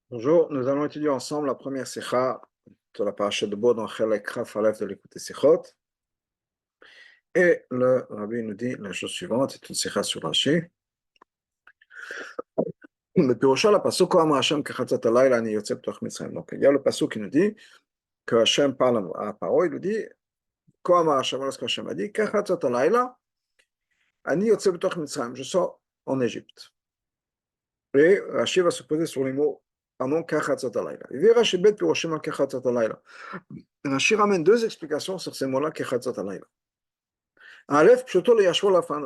Bonjour, nous allons étudier ensemble la première sikha de la paracha de Bo dans Chelek Kaf Aleph de l'écouter Sikhot. Et le rabbi nous dit la chose suivante, c'est une sikha sur Rashi. Le Pirosha, la pasuk Ko Amar Hashem Kechatzot Halayla Ani Yotze B'toch Mitzrayim. Donc il y a le pasuk qui nous dit que Hashem parle à Paro, il nous dit Ko Amar Hashem, lorsque Hashem a dit Kechatzot Halayla Ani Yotze B'toch Mitzrayim, je sors en Égypte. Et Rashi va se poser sur les mots pardon, Kechatzot Halayla. Il dit Rashi Bet Piroshim al Kechatzot Halayla. Rashi ramène deux explications sur ces mots-là Kechatzot Halayla. Aleph, Pshoto le Yashvo la fin.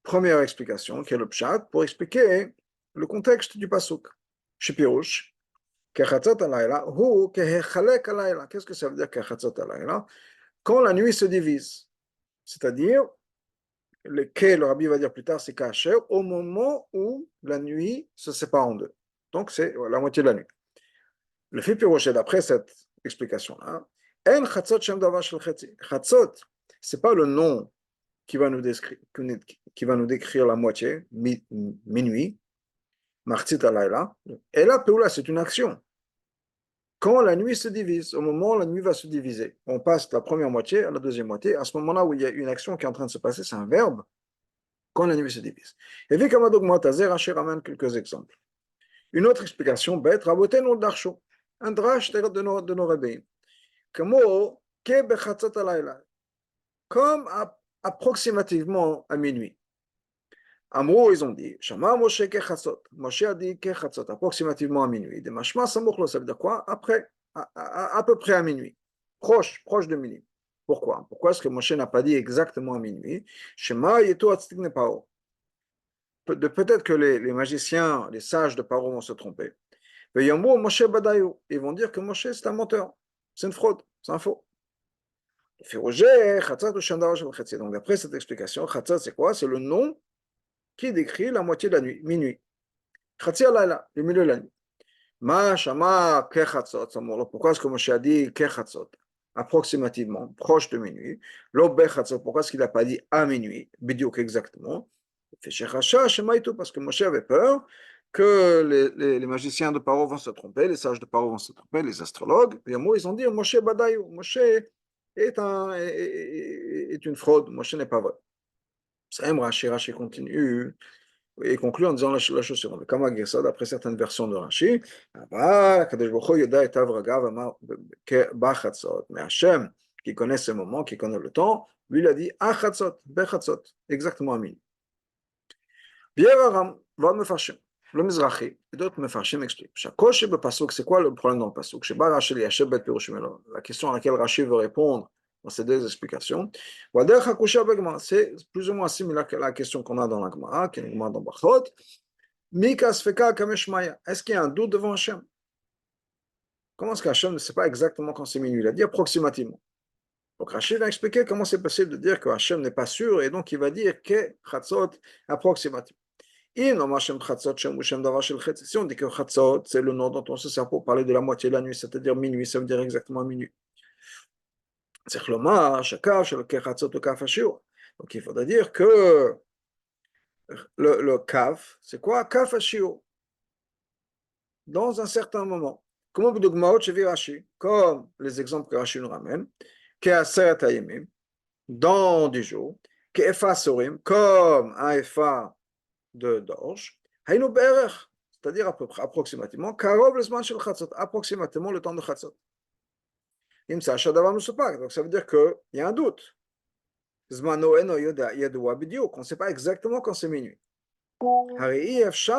Première explication, qui est le Pshat, pour expliquer le contexte du pasuk. Shipirush, Kechatzot Halayla, Hu Kehechalek Halayla. Qu'est-ce que ça veut dire Kechatzot Halayla? Quand la nuit se divise, c'est-à-dire, le rabbi va dire plus tard, c'est Kacher, au moment où la nuit se sépare en deux. Donc c'est la moitié de la nuit. Le Fipirush, d'après cette explication-là, En Chatzot Shem Davar Shel Chetzi. Chatzot, c'est pas le nom qui va nous décrire la moitié, minuit, Martzit Halayla. Et là, Peoula, c'est une action. Quand la nuit se divise, au moment où la nuit va se diviser, on passe de la première moitié à la deuxième moitié. À ce moment-là où il y a une action qui est en train de se passer, c'est un verbe, quand la nuit se divise. Et vu comme Adogmatazer, Rashi ramène quelques exemples. Une autre explication, bête, Raboten ou Darsho, un drash de nos rabbins. Comme approximativement à minuit. Amrou, ils ont dit, Shama Moshe Kechatzot. Moshe a dit Kechatzot, approximativement à minuit. De Mashma Samochlo, ça veut dire quoi? Après, à peu près à minuit. Proche de minuit. Pourquoi? Pourquoi est-ce que Moshe n'a pas dit exactement à minuit? Shema Yeto Atztikne Paro. Peut-être que les magiciens, les sages de Paro vont se tromper. Veyambo Moshe Badayu. Ils vont dire que Moshe c'est un menteur. C'est une fraude. C'est un faux. Donc d'après cette explication, Chatzat c'est quoi? C'est le nom qui décrit la moitié de la nuit, minuit. Chatzi Halayla, le milieu de la nuit. Ma shama kechatzot, pourquoi est-ce que Moshe a dit kechatzot? Approximativement, proche de minuit. Lo bechatzot, pourquoi est-ce qu'il n'a pas dit à minuit? Bidiouk exactement. Parce que Moshe avait peur que les magiciens de Paro vont se tromper, les sages de Paro vont se tromper, les astrologues. Et ils ont dit Moshe Badayu, Moshe est une fraude, Moshe n'est pas vrai. Ça aime Rashi continue et conclut en disant la chose suivante. Comme d'après certaines versions de Rashi, mais Hachem, qui connaît ce moment, qui connaît le temps, lui il a dit Achatzot, Bechatzot, exactement à minuit. Le Mizrahi et d'autres Mefarshim expliquent. C'est quoi le problème dans le pasuk? La question à laquelle Rashi veut répondre dans ces deux explications, c'est plus ou moins similaire à la question qu'on a dans la Gemara, qui est une Gemara dans Bachot. Est-ce qu'il y a un doute devant Hachem? Comment est-ce qu'Hachem ne sait pas exactement quand c'est minuit? Il a dit approximativement. Donc Rashi va expliquer comment c'est possible de dire que Hachem n'est pas sûr et donc il va dire que Chatzot approximativement. Si on dit que Chatzot, c'est le nom dont on se sert pour parler de la moitié de la nuit, c'est-à-dire minuit, ça veut dire exactement minuit. Donc il faudrait dire que le kaf, c'est quoi? Kaf hashio. Dans un certain moment. Comme les exemples que Rashi nous ramène, dans 10 jours, comme un efa d'orge, c'est-à-dire à peu près, approximativement, approximativement le temps de Chatzot. Donc ça veut dire qu'il y a un doute. On ne sait pas exactement quand c'est minuit. C'est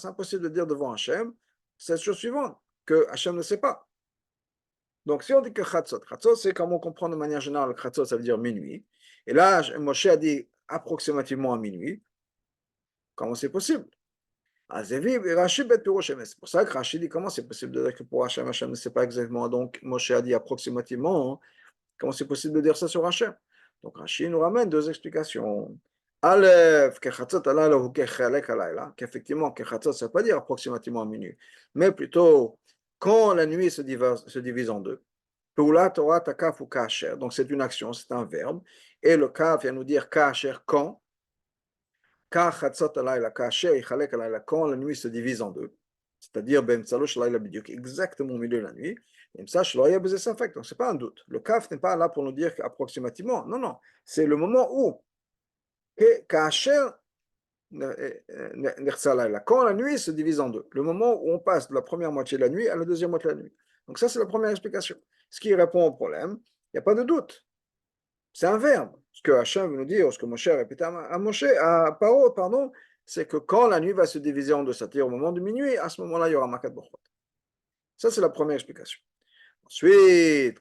impossible de dire devant Hachem cette chose suivante, que Hachem ne sait pas. Donc si on dit que Chatzot, c'est comme on comprend de manière générale, Chatzot ça veut dire minuit. Et là, Moshe a dit approximativement à minuit. Comment c'est possible? C'est pour ça que Rashi dit comment c'est possible de dire que pour Hachem, Hachem ne sait pas exactement. Donc Moshe a dit approximativement. Comment c'est possible de dire ça sur Hachem? Donc Rashi nous ramène deux explications. Aleph, qu'effectivement, Kechatzot, ça ne veut pas dire approximativement à minuit, mais plutôt quand la nuit se divise en deux. Peula Torah takaf ou kasher, donc c'est une action, c'est un verbe, et le kaf vient nous dire kasher quand. quand la nuit se divise en deux, c'est-à-dire exactement au milieu de la nuit, donc ce n'est pas un doute. Le kaf n'est pas là pour nous dire approximativement. Non, non. C'est le moment où, quand la nuit se divise en deux, le moment où on passe de la première moitié de la nuit à la deuxième moitié de la nuit. Donc ça, c'est la première explication. Ce qui répond au problème, il n'y a pas de doute. C'est un verbe. Ce que Hachem veut nous dire, ce que Moshe a répété à Paro, pardon, c'est que quand la nuit va se diviser en deux, c'est-à-dire au moment de minuit, à ce moment-là, il y aura Makat Bochot. Ça, c'est la première explication. Ensuite,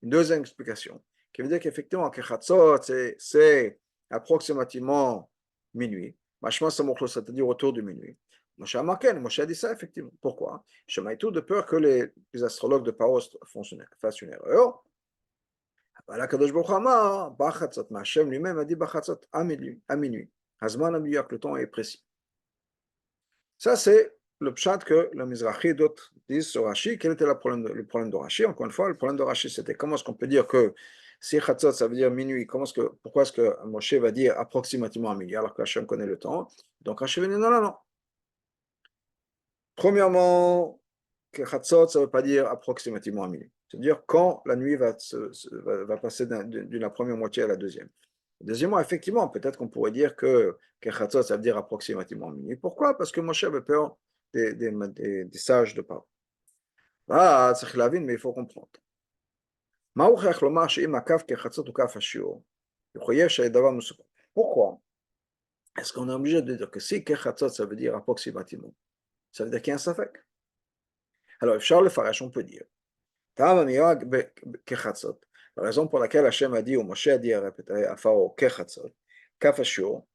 une deuxième explication, qui veut dire qu'effectivement, c'est approximativement minuit. C'est-à-dire autour de minuit. Moshe a marqué, Moshe a dit ça, effectivement. Pourquoi? Shemaïtou, de peur que les astrologues de Paro fassent une erreur. La Kadosh Baruch Amar, Bachatzot, mais Hachem lui-même a dit Bachatzot à minuit. Hazman Amiyak, le temps est précis. Ça, c'est le pshat que le Mizrahi et d'autres disent sur Rashi. Quel était le problème de Rashi? Encore une fois, le problème de Rashi, c'était comment est-ce qu'on peut dire que si Chatzot, ça veut dire minuit, pourquoi est-ce que Moshe va dire approximativement à minuit, alors que Hachem connaît le temps? Donc Rashi va dire non, non, non. Premièrement, que Chatzot, ça ne veut pas dire approximativement à minuit. C'est-à-dire quand la nuit va passer de la première moitié à la deuxième. Deuxièmement, effectivement, peut-être qu'on pourrait dire que Chatzot, ça veut dire approximativement à minuit. Pourquoi? Parce que Moshe avait peur des sages de Paro. Ah, c'est la mais il faut comprendre. Pourquoi? Est-ce qu'on est obligé de dire que si Chatzot, ça veut dire approximativement, ça veut dire qu'il y a un safek? Alors, Charles Farash, on peut dire. La raison pour laquelle Hachem a dit, ou Moshe a dit à Pharaon, Kechatzot, Kafashio,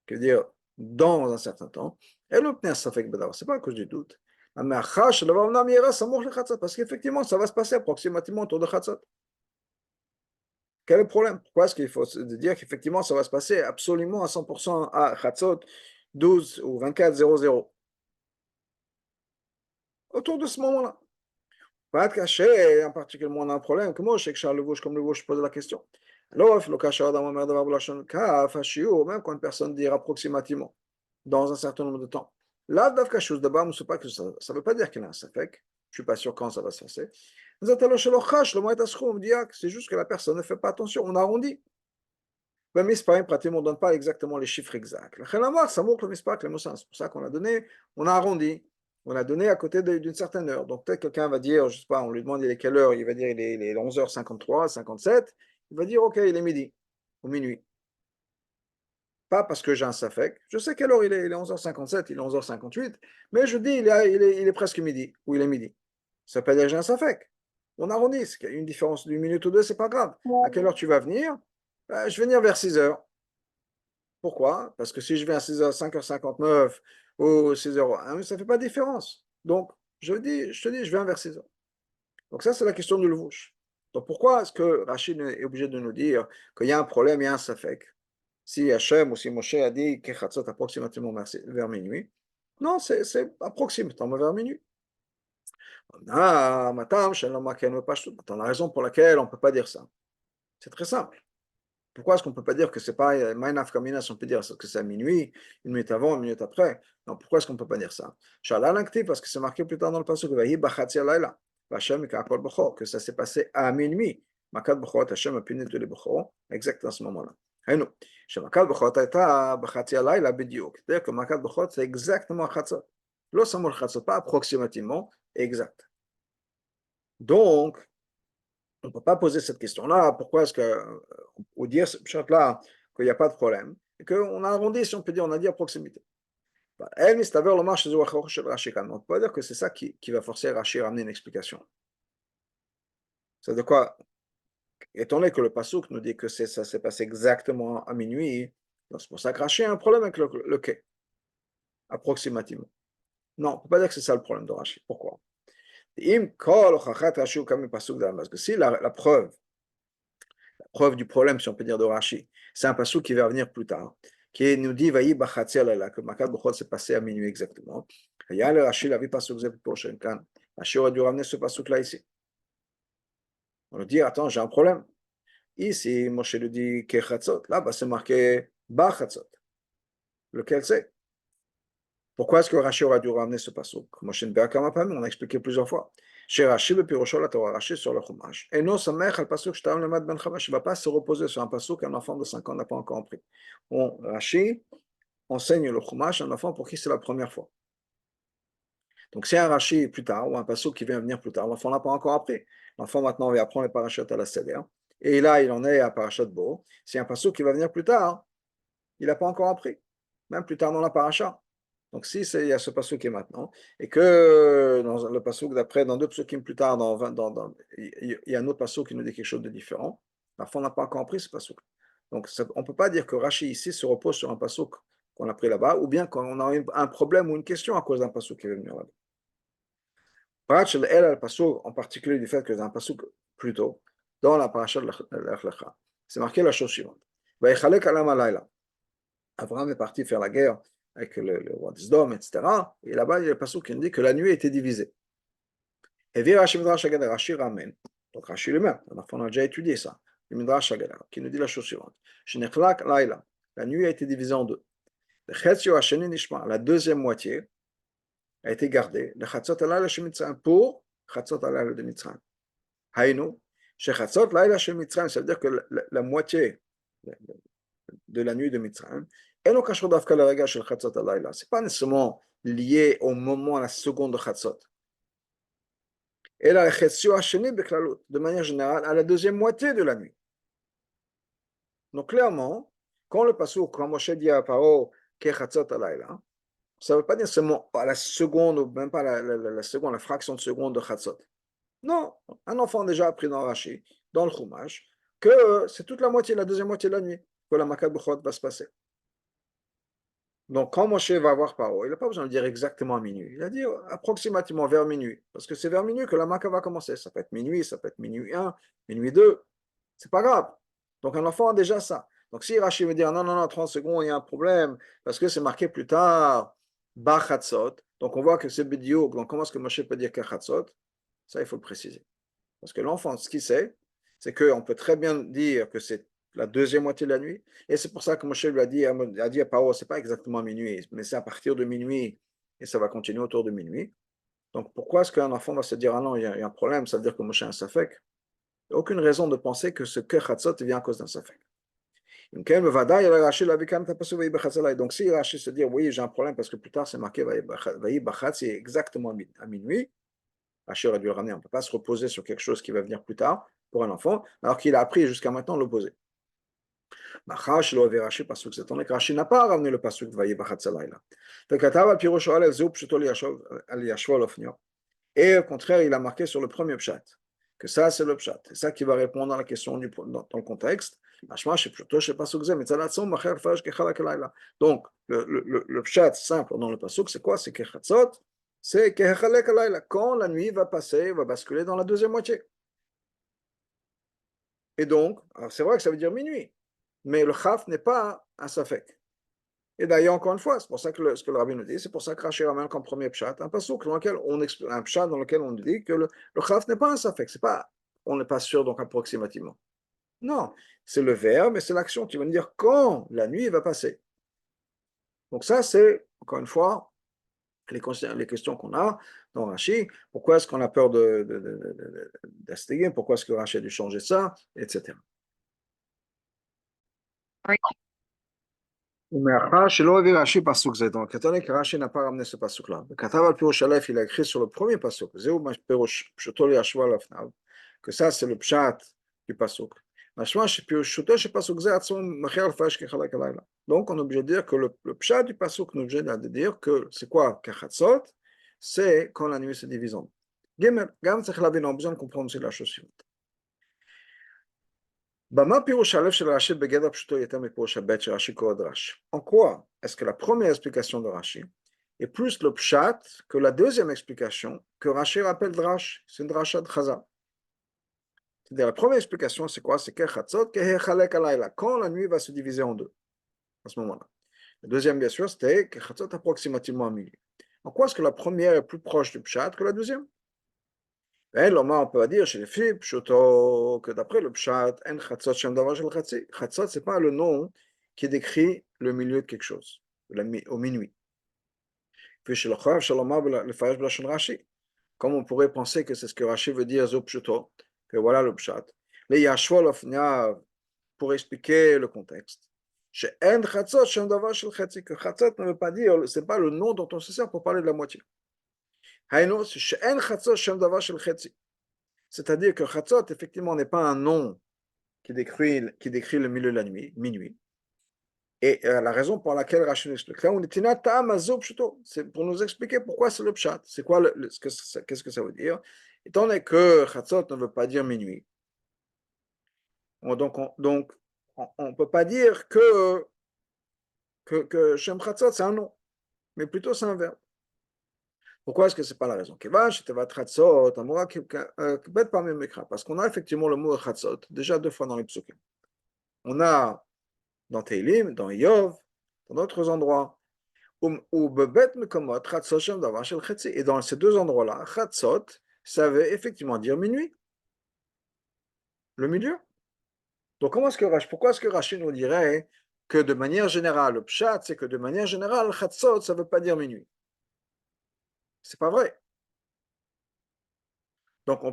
qui veut dire dans un certain temps, et l'obtenir Safek Bedar, c'est pas à cause du doute. Parce qu'effectivement, ça va se passer approximativement autour de Chatzot. Quel est le problème? Pourquoi est-ce qu'il faut dire qu'effectivement, ça va se passer absolument à 100% à Chatzot 12 ou 24-00? Autour de ce moment-là. Pas de cacher, en particulier, on a un problème. Comment je sais que Charles Levouche, comme Levouche pose la question? Alors, il faut cacher dans ma mère de Bablachon, même quand une personne dit approximativement, dans un certain nombre de temps. Là, d'abord, d'abord, pas que ça ne veut pas dire qu'il y a un safek. Je ne suis pas sûr quand ça va se passer. C'est juste que la personne ne fait pas attention. On arrondit. Le mispar, pratiquement, on ne donne pas exactement les chiffres exacts. C'est pour ça qu'on a donné, on a arrondi. On a donné à côté d'une certaine heure. Donc peut-être quelqu'un va dire, je ne sais pas, on lui demande il est quelle heure, il va dire il est 11h53, 57, il va dire ok, il est midi, ou minuit. Pas parce que j'ai un safek, je sais quelle heure il est 11h57, il est 11h58, mais je dis il est presque midi, ou il est midi. Ça ne veut pas dire que j'ai un safek. On arrondit, s'il y a une différence d'une minute ou deux, c'est pas grave. À quelle heure tu vas venir? Je vais venir vers 6h. Pourquoi? Parce que si je viens à 6h, 5h59 ou 6h01, ça ne fait pas de différence. Donc, je te dis, je viens vers 6h. Donc ça, c'est la question du levouche. Donc pourquoi est-ce que Rachid est obligé de nous dire qu'il y a un problème, il y a un safek? Si Hachem ou si Moshe a dit Kechatzot approximativement vers minuit, non, c'est approximativement vers minuit. On a la raison pour laquelle on ne peut pas dire ça. C'est très simple. Pourquoi est-ce qu'on ne peut pas dire que c'est pas Maïnaf Kamina, si on peut dire que c'est à minuit, une minute avant, une minute après? Non, pourquoi est-ce qu'on ne peut pas dire ça? Parce que c'est marqué plus tard dans le passage que ça s'est passé à minuit. Makat Bechorot, Hachem a puni tous les Bechorot, exactement à ce moment-là. Et nous, Makat Bechorot a Bachatzi Alayla Bediok. C'est-à-dire que Makat Bechorot, c'est exactement Chatzot. Lo Samol Chatzot, pas approximativement, exact. Donc, on ne peut pas poser cette question-là. Pourquoi est-ce que, ou dire là qu'il n'y a pas de problème, et qu'on a arrondi, si on peut dire, on a dit à proximité. On ne peut pas dire que c'est ça qui va forcer Rashi à ramener une explication. C'est de quoi, étant donné que le Passouk nous dit que ça s'est passé exactement à minuit, c'est pour ça que Rashi a un problème avec le quai, approximativement. Non, on ne peut pas dire que c'est ça le problème de Rashi. Pourquoi? Parce que si la preuve du problème, si on peut dire, de Rashi, c'est un passage qui va venir plus tard, qui nous dit que Makat Bechorot s'est passé à minuit exactement. Rashi aurait dû ramener ce passage là ici. On lui dit attends, j'ai un problème. Ici, Moshe lui dit Kechatzot. Là-bas, c'est marqué Bachatzot. Lequel c'est? Pourquoi est-ce que Rashi aurait dû ramener ce passouk? Moshe Nbeakama on a expliqué plusieurs fois. Chez Rashi, le Pirosho, la Torah, Rashi sur le Chumash. Et non, Samech, le passouk, Shtaam le Mad Ben Chamash, il ne va pas se reposer sur un passouk qu'un enfant de 5 ans n'a pas encore appris. Bon, Rashi enseigne le Chumash à un enfant pour qui c'est la première fois. Donc, si un Rashi plus tard, ou un passouk qui vient venir plus tard, l'enfant n'a pas encore appris. L'enfant maintenant va apprendre les parachutes à la Seder. Et là, il en est à Parashat Bo. Si un passouk qui va venir plus tard, il n'a pas encore appris, même plus tard dans la paracha. Donc, si il y a ce passouk qui est maintenant, et que dans le passouk d'après, dans deux passouk plus tard, il y a un autre passouk qui nous dit quelque chose de différent, l'enfant n'a pas encore appris ce passouk. Donc, on ne peut pas dire que Rashi ici se repose sur un passouk qu'on a pris là-bas, ou bien qu'on a un problème ou une question à cause d'un passouk qui est venu là-bas. Le passouk, en particulier du fait que dans un passouk plus tôt, dans la paracha de l'Echlecha, c'est marqué la chose suivante. Abraham est parti faire la guerre avec le roi d'Isdom, etc. Et là-bas, il y a le passouk qui nous dit que la nuit a été divisée. Et vient Rashi Midrash Haggadah, Rashi ramène, donc Rashi lui-même, on a déjà étudié ça, le Midrash Haggadah, qui nous dit la chose suivante. La nuit a été divisée en deux. La deuxième moitié a été gardée. Le Chatzot Alayla Shel Mitzrayim pour Chatzot Alayla de Mitzrayim. Haïnou, chez Chatzot Alayla Shel Mitzrayim, ça veut dire que la moitié de la nuit de Mitzrayim, et non Kashor Dafka le Rega Shel Chatzot Alayla. Ce n'est pas nécessairement lié au moment, à la seconde de Chatzot. Et là, de manière générale, à la deuxième moitié de la nuit. Donc, clairement, quand le passouk, quand Moshe dit à Paro, Kechatzot Alayla, ça ne veut pas dire seulement à la seconde, ou même pas la seconde, la fraction de seconde de Chatzot. Non, un enfant a déjà appris dans Rashi, dans le Chumash, que c'est toute la moitié, la deuxième moitié de la nuit, que la Makat Bechot va se passer. Donc, quand Moshe va voir Paro, il n'a pas besoin de dire exactement à minuit. Il a dit approximativement vers minuit. Parce que c'est vers minuit que la Maca va commencer. Ça peut être minuit, ça peut être minuit 1, minuit 2. C'est pas grave. Donc, un enfant a déjà ça. Donc, si Rachid veut dire non, 30 secondes, il y a un problème, parce que c'est marqué plus tard, Bachatzot. Donc, on voit que c'est Bidiouk. Donc, comment est-ce que Moshe peut dire Kachatzot? Ça, il faut le préciser. Parce que l'enfant, ce qu'il sait, c'est qu'on peut très bien dire que c'est la deuxième moitié de la nuit. Et c'est pour ça que Moshe lui a dit à Paro, ce n'est pas exactement minuit, mais c'est à partir de minuit et ça va continuer autour de minuit. Donc pourquoi est-ce qu'un enfant va se dire, ah non, il y a un problème, ça veut dire que Moshe a un safek? Il n'y a aucune raison de penser que ce Kechatzot vient à cause d'un safek. Donc si Rashi se dit, oui, j'ai un problème parce que plus tard c'est marqué, c'est exactement à minuit, Rashi aurait dû le ramener. On ne peut pas se reposer sur quelque chose qui va venir plus tard pour un enfant, alors qu'il a appris jusqu'à maintenant l'opposé. Rashi parce que c'est que Rashi n'a pas ramené le pasuk de Vayi Bachatzalayla. Et au contraire, il a marqué sur le premier pshat, que ça c'est le pshat. C'est ça qui va répondre à la question dans le contexte. Donc, le pshat simple dans le pasuk, c'est quoi? C'est Kechatzot. C'est quand la nuit va passer, va basculer dans la deuxième moitié. Et donc, c'est vrai que ça veut dire minuit, mais le chaf n'est pas un safek. Et d'ailleurs, encore une fois, c'est pour ça que ce que le rabbi nous dit, c'est pour ça que Rashi ramène comme premier pshat un pasuk dans lequel un pshat dans lequel on dit que le chaf n'est pas un safek, c'est pas, on n'est pas sûr donc approximativement. Non, c'est le verbe et c'est l'action qui va nous dire quand la nuit va passer. Donc ça, c'est, encore une fois, les questions qu'on a dans Rashi, pourquoi est-ce qu'on a peur d'Astéguer, pourquoi est-ce que Rashi a dû changer ça, etc. מאחר שלא הביא רש"י פסוק זה, donc étant donné que Rashi n'a pas ramené ce pasuk-là, וכתב על פירוש א', il a écrit sur le premier pasuk, זהו פירוש פשוטו לישוע על אופניו, que ça c'est le pshat du pasuk. משמע שפירושו של פסוק זה עצמו מכריע לפרש כחלק הלילה. Donc on est obligé de dire que le pshat du pasuk, on est obligé de dire que c'est quoi כחצות, c'est quand la nuit se divise en deux. ג' גם צריך להבין, on a besoin de comprendre aussi la chose suivante. En quoi est-ce que la première explication de Rashi est plus le pshat que la deuxième explication que Rashi rappelle drash, c'est une drasha de Chazal. C'est-à-dire la première explication c'est quoi? C'est quand la nuit va se diviser en deux, à ce moment-là. La deuxième bien sûr c'était approximativement à minuit. En quoi est-ce que la première est plus proche du pshat que la deuxième? Et l'Oma, on peut dire chez les filles, que d'après le Pshat, en Chatzot Shem Davar Shel Chatzi. Chatzot, ce n'est pas le nom qui décrit le milieu de quelque chose, au minuit. Puis chez le Chav, chez l'Oma, le Farash Blachon Rashi. Comme on pourrait penser que c'est ce que Rashi veut dire, Zo Pshuto, que voilà le Pshat. Les Yashvol Ofniav, pour expliquer le contexte. Chez En Chatzot Shem Davar Shel Chatzi, que Chatzot ne veut pas dire, ce n'est pas le nom dont on se sert pour parler de la moitié. Haïno, chez En Chatzot Shem Davar Shel Chatzi. C'est-à-dire que Chatzot, effectivement, n'est pas un nom qui décrit le milieu de la nuit, minuit. Et la raison pour laquelle Rachid explique là, c'est pour nous expliquer pourquoi c'est le pshat. C'est quoi qu'est-ce que ça veut dire? Étant donné que Chatzot ne veut pas dire minuit, donc on ne peut pas dire que Shem Chatzot c'est un nom, mais plutôt c'est un verbe. Pourquoi est-ce que ce n'est pas la raison? Parce qu'on a effectivement le mot Chatzot déjà 2 fois dans les psukim. On a dans Teilim, dans Yov, dans d'autres endroits. Et dans ces 2 endroits-là, Chatzot, ça veut effectivement dire minuit, le milieu. Donc pourquoi est-ce que Rashi nous dirait que de manière générale, le pshat, c'est que de manière générale, Chatzot, ça ne veut pas dire minuit? C'est pas vrai. Donc,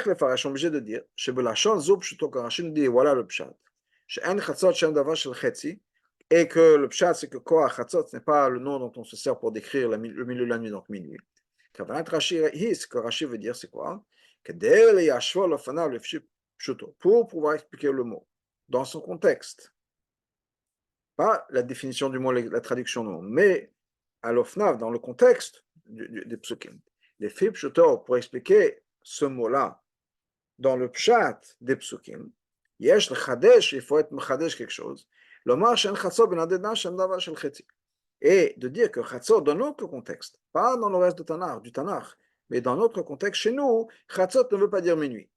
les Farash sont obligés de dire, Rashi nous dit, voilà le pshat. Et que le pshat, c'est que quoi, Chatzot, ce n'est pas le nom dont on se sert pour décrire le milieu de la nuit, donc minuit. Ce que Rashi veut dire, c'est quoi? Pour pouvoir expliquer le mot dans son contexte. Pas la définition du mot, la traduction du mot, mais à l'ofnav, dans le contexte des psukim. Les filles pshuto, pour expliquer ce mot-là, dans le pshat des psukim, yesh le chadesh, il faut être mechadesh quelque chose. L'omar shen chatzot ben adedna shem davar shel chetzi. Et de dire que chatzot, dans notre contexte, pas dans le reste du Tanakh, mais dans notre contexte, chez nous, chatzot ne veut pas dire minuit.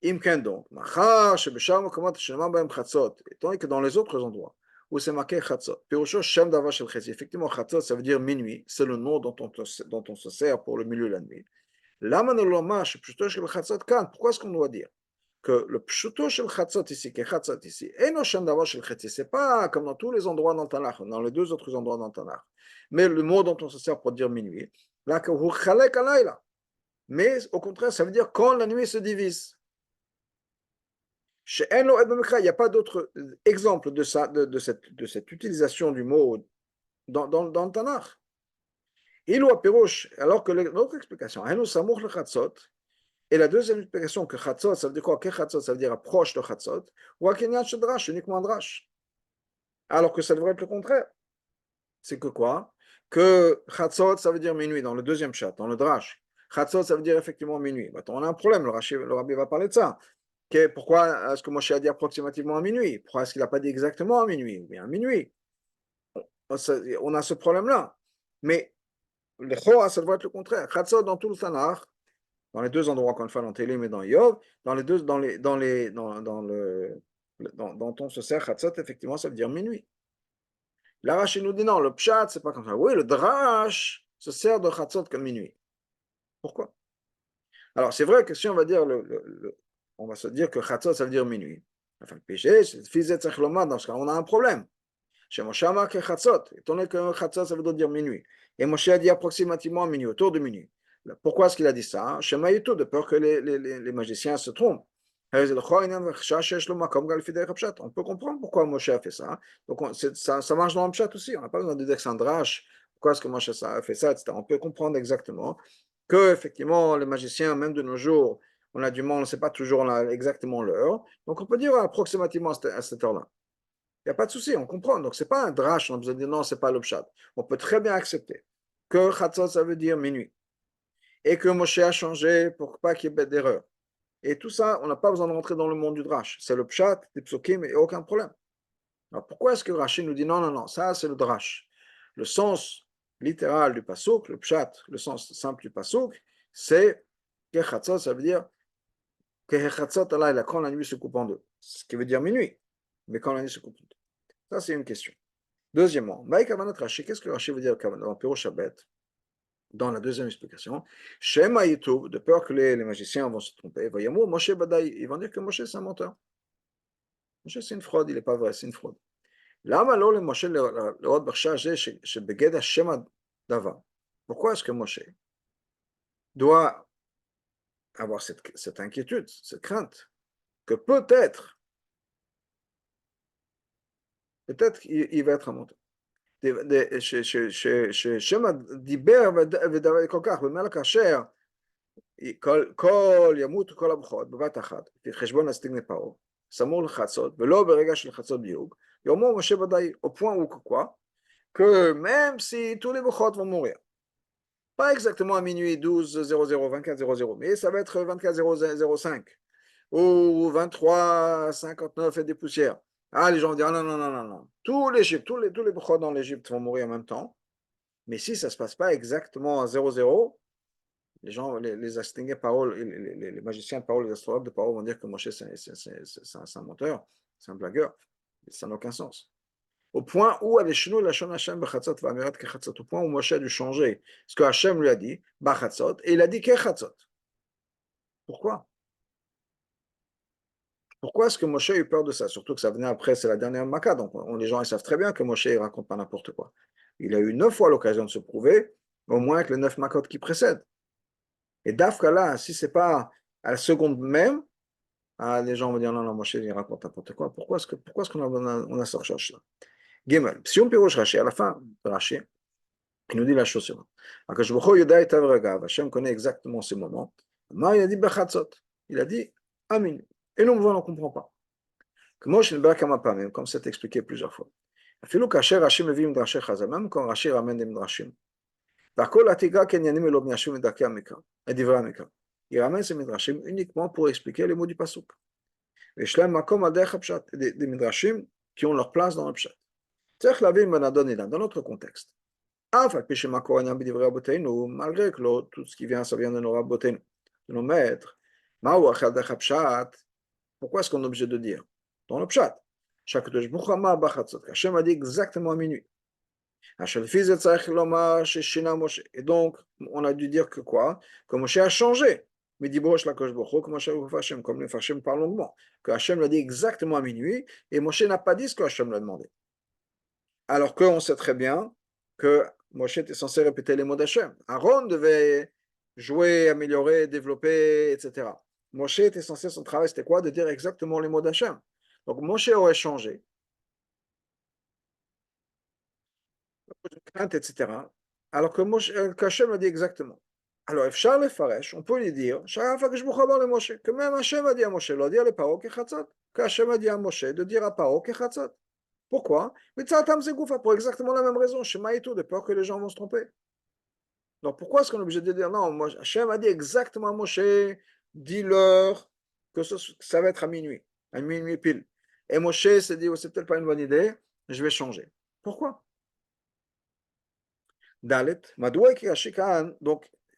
Imken donc, machar shebeshar mokomot shenamar bahem chatzot, étant que dans les autres endroits, où c'est marqué chatzot, pirusho shem davar shel chetzi, effectivement chatzot, ça veut dire minuit, c'est le nom dont on se sert pour le milieu de la nuit. Pourquoi est-ce qu'on doit dire que le pshuto shel chatzot ici, qui est chatzot ici, et no shem davar shel chetzi, c'est pas comme dans tous les endroits dans le Tanakh, dans les 2 autres endroits dans le Tanakh, mais le mot dont on se sert pour dire minuit, là que hu chalek alayla, mais au contraire, ça veut dire quand la nuit se divise. Chez Enlo et il n'y a pas d'autre exemple de cette utilisation du mot dans le Tanakh. Alors que l'autre explication, et la deuxième explication que Chatzot, ça veut dire quoi? Que Chatzot, ça veut dire approche de Chatzot, ou Akinyan Shadrash, uniquement Drash. Alors que ça devrait être le contraire. C'est que quoi? Que Chatzot, ça veut dire minuit, dans le deuxième chat, dans le Drash. Chatzot, ça veut dire effectivement minuit. On a un problème, le Rabbi va parler de ça. Pourquoi est-ce que Moshe a dit approximativement à minuit? Pourquoi est-ce qu'il n'a pas dit exactement à minuit? Ou bien à minuit? On a ce problème-là. Mais le Choa, ça devrait être le contraire. Chatzot dans tout le Tanakh, dans les 2 endroits, encore une fois, dans Télim et dans Yov, dans on se sert Chatzot, effectivement, ça veut dire minuit. La Rashi nous dit non, le Pshat, c'est pas comme ça. Oui, le Drash se sert de Chatzot comme minuit. Pourquoi? Alors, c'est vrai que si on va dire on va se dire que Chatzot, ça veut dire minuit. Enfin, le péché, c'est Fizet Tzechloma, dans ce cas, on a un problème. Chez Moshe Amar que Chatzot, étant donné que Chatzot, ça veut dire minuit. Et Moshe a dit approximativement minuit, autour de minuit. Pourquoi est-ce qu'il a dit ça? Shema Yitou, de peur que les magiciens se trompent. On peut comprendre pourquoi Moshe a fait ça. Donc, ça marche dans le chat aussi. On n'a pas besoin de dire que c'est un drache. Pourquoi est-ce que Moshe a fait ça, etc. On peut comprendre exactement que, effectivement, les magiciens, même de nos jours, on a du mal, on ne sait pas toujours exactement l'heure. Donc, on peut dire approximativement à cette heure-là. Il n'y a pas de souci, on comprend. Donc, ce n'est pas un drache, on peut dire non, ce n'est pas le pshat. On peut très bien accepter que Chatzot, ça veut dire minuit. Et que Moshe a changé pour pas qu'il y ait d'erreur. Et tout ça, on n'a pas besoin de rentrer dans le monde du drache. C'est le pshat, des psukim, et aucun problème. Alors, pourquoi est-ce que Rashi nous dit non, non, non, ça c'est le drache. Le sens littéral du pasuk, le pshat, le sens simple du pasuk, c'est que Chatzot, ça veut dire que Chatzot, quand la nuit se coupe en 2. Ce qui veut dire minuit. Mais quand la nuit se coupe en 2. Ça, c'est une question. Deuxièmement, qu'est-ce que Rashi veut dire dans Pirosh Habet? dans la deuxième explication, Shema Yitou, de peur que les magiciens vont se tromper, voyez-moi, Moshe Badaï, ils vont dire que Moshe c'est un menteur. Moshe c'est une fraude, il n'est pas vrai, c'est une fraude. למה לא למשה לראות בחשש זה שבגד השם הדבר? Pourquoi est-ce que Moshe doit avoir cette inquiétude, cette crainte, que peut-être il va être un menteur. ששם דיבר ודבר כל כך, במלך כאשר כל ימות כל הבכורות בבת אחת, חשבון הסטיגני פרעה, סמור לחצות, ולא ברגע של חצות דיוג, יאמר משה ודאי, au point où quoi, que même si tous les bechot vont mourir, pas exactement à minuit 12:00, 24:00, mais ça va être 24:05 ou 23:59 et des poussières. Ah, les gens vont dire non, non, non, non, non. Tous les bechot dans l'Égypte vont mourir en même temps, mais si ça ne se passe pas exactement à 00, les gens, les astingués Paro, les magiciens de Paro, les astrologues de Paro vont dire que Moshe c'est un menteur, c'est un blagueur. Ça n'a aucun sens. Au point où au point où Moshe a dû changer ce que Hachem lui a dit, Bachatzot, et il a dit Kechatzot. Pourquoi? Pourquoi est-ce que Moshe a eu peur de ça? Surtout que ça venait après, c'est la dernière Maca, donc les gens ils savent très bien que Moshe ne raconte pas n'importe quoi. Il a eu 9 fois l'occasion de se prouver, au moins avec les 9 Makot qui précèdent. Et Dafka là, si ce n'est pas à la seconde même, les gens vont dire non, non, Moshe il raconte n'importe quoi. Pourquoi est-ce qu'on a ce recherche-là? Gimel, si on piroche Rashi, à la fin de Rashi, il nous dit la chose suivante. Hachem connaît exactement ces moments. Il a dit Bechatzot. Il a dit Amin. Et nous, on ne comprend pas. Comme c'est expliqué plusieurs fois. Même quand Rashi ramène des Midrashim. Il ramène ces Midrashim uniquement pour expliquer les mots du Pasuk. Des Midrashim qui ont leur place dans le Pshat. Dans notre contexte. Malgré que tout ce qui vient, ça vient de nos rabbotenu, de nos maîtres. Pourquoi est-ce qu'on est obligé de dire? Dans le pshat. Hachem a dit exactement à minuit. Et donc, on a dû dire que quoi? Que Moshe a changé. Mais dit comme les Fashim parlent longuement. Que Hachem l'a dit exactement à minuit et Moshe n'a pas dit ce que Hachem l'a demandé. Alors qu'on sait très bien que Moshe était censé répéter les mots d'Hachem. Aaron devait jouer, améliorer, développer, etc. Moshe était censé, son travail, c'était quoi? De dire exactement les mots d'Hachem. Donc Moshe aurait changé, crainte, etc. Alors que Hachem a dit exactement. Alors, Efchar le Faresh, on peut lui dire, que même Hachem a dit à Moshe, de dire le paro kechatzot, que Hachem a dit à Moshe de dire à paro kechatzot. Pourquoi? Pour exactement la même raison, Shema et tout, de peur que les gens vont se tromper. Donc pourquoi est-ce qu'on est obligé de dire non? Hachem a dit exactement à Moshe, dis-leur que ça va être à minuit pile. Et Moshe s'est dit, oh, c'est peut-être pas une bonne idée, je vais changer. Pourquoi? Dalet,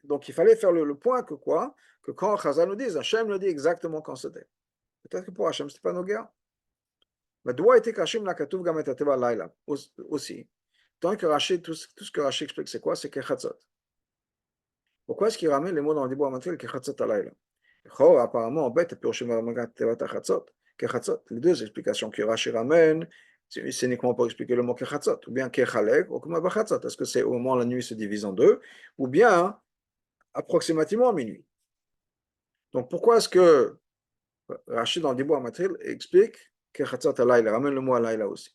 donc il fallait faire le point que quoi? Que quand Chazal nous dit, Hachem nous dit exactement quand c'était. Peut-être que pour Hachem, ce n'était pas nos guerres. Aussi. Tant que Rashi, tout ce que Rashi explique, c'est quoi? C'est Kechatzot. Pourquoi est-ce qu'il ramène les mots dans le Dibour Amatril Kechatzot alayla? Apparemment, en bête, les deux explications que Rashi ramène, c'est uniquement pour expliquer le mot Kechatzot, ou bien Kechalek, ou comme Bachatzot. Est-ce que c'est au moment où la nuit se divise en deux, ou bien approximativement à minuit? Donc pourquoi est-ce que Rashi dans le Dibour Amatril explique Kechatzot alayla, ramène le mot alayla aussi?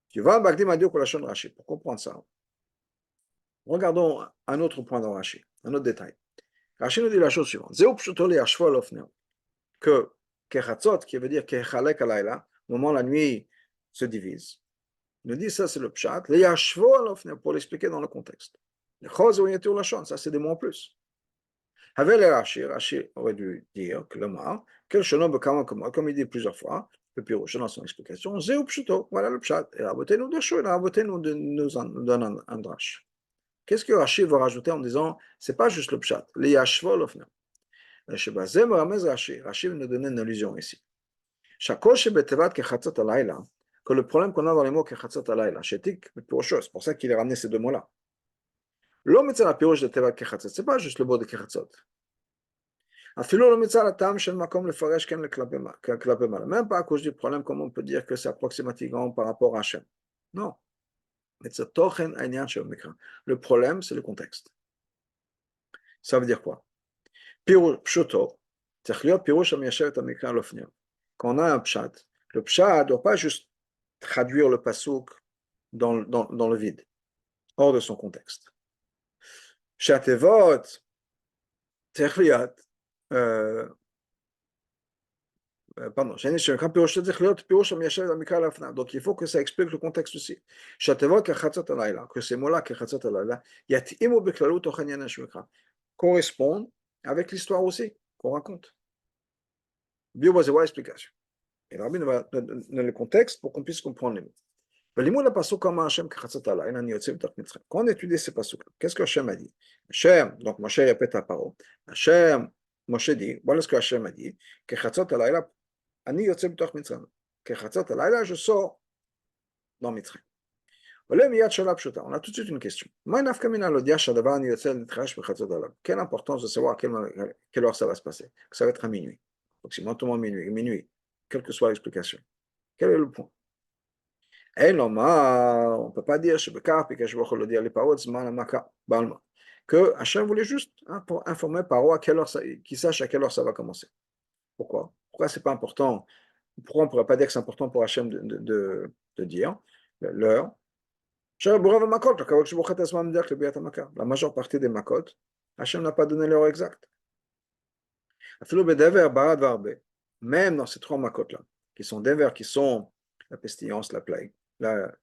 Tu vas Bagdim Adio pour la chaîne Rashi, pour comprendre ça. Regardons un autre point dans Rashi, un autre détail. Rashi nous dit la chose suivante. Que Kechatzot, qui veut dire Kechalek alayla, au moment où la nuit se divise, il nous dit ça c'est le pshat, le yashvo alofne, pour l'expliquer dans le contexte. Le chos ou yetur lachon, ça c'est des mots en plus. Avec Rashi aurait dû dire que le mar, quel chenon comme il dit plusieurs fois, le pirouche dans son explication, zéu pshuto, voilà le pshat. Et Rabotenu de Rabotenu nous donne un drash. Qu'est-ce que Rashi va rajouter en disant, c'est pas juste le pshat, le yashvo alofne. Rashi nous donne une allusion ici. Que le problème qu'on a dans les mots kechatzot alayla, c'est pour ça qu'il a ramené ces deux mots-là. לא מצא הפירוש לטבע כחצות, c'est pas juste le mot de כחצות. אפילו לא מצא הטעם של מקום לפרש כן כלפי מעלה. Même pas à cause du problème, comment on peut dire que c'est approximativement par rapport à Hachem. Non. Mais c'est תוכן העניין של המקרא. Le problème, c'est le contexte. Ça veut dire quoi? פירוש פשוטו, צריך להיות פירוש המיישב את המקרא על אופניו. Quand on a un pshat, le pshat ne doit pas juste traduire le pasuk dans le vide, hors de son contexte. שהתיבות צריך להיות, pardon, פירוש צריך להיות פירוש המיישב את המקרא על אופניו. Donc il faut que ça explique le contexte aussi. שהתיבות כחצות הלילה, que ces mots-là כחצות הלילה, יתאימו בכללות תוכן עניין המקרא, correspondent avec l'histoire aussi qu'on raconte. Bio, c'est l'explication. Et le rabbi nous va donner le contexte pour qu'on puisse comprendre les mots. Quand on étudie ces pasuk, qu'est-ce que Hachem a dit? Hachem, donc Moshe répète la parole. Hachem, Moshe dit, voilà ce que Hachem a dit, je sors dans Mitzrayim. On a tout de suite une question. Quelle importance de savoir à quelle heure ça va se passer? Que ça va être à minuit. Approximativement minuit, quelle que soit l'explication. Quel est le point? On ne peut pas dire que Hachem voulait juste pour informer Paro qu'il sache à quelle heure ça va commencer. Pourquoi? Pourquoi c'est pas important? Pourquoi on ne pourrait pas dire que c'est important pour Hachem de dire l'heure? La majeure partie des makot, Hachem n'a pas donné l'heure exacte. Même dans ces trois makot-là, qui sont des vers qui sont la pestilence, la plague, la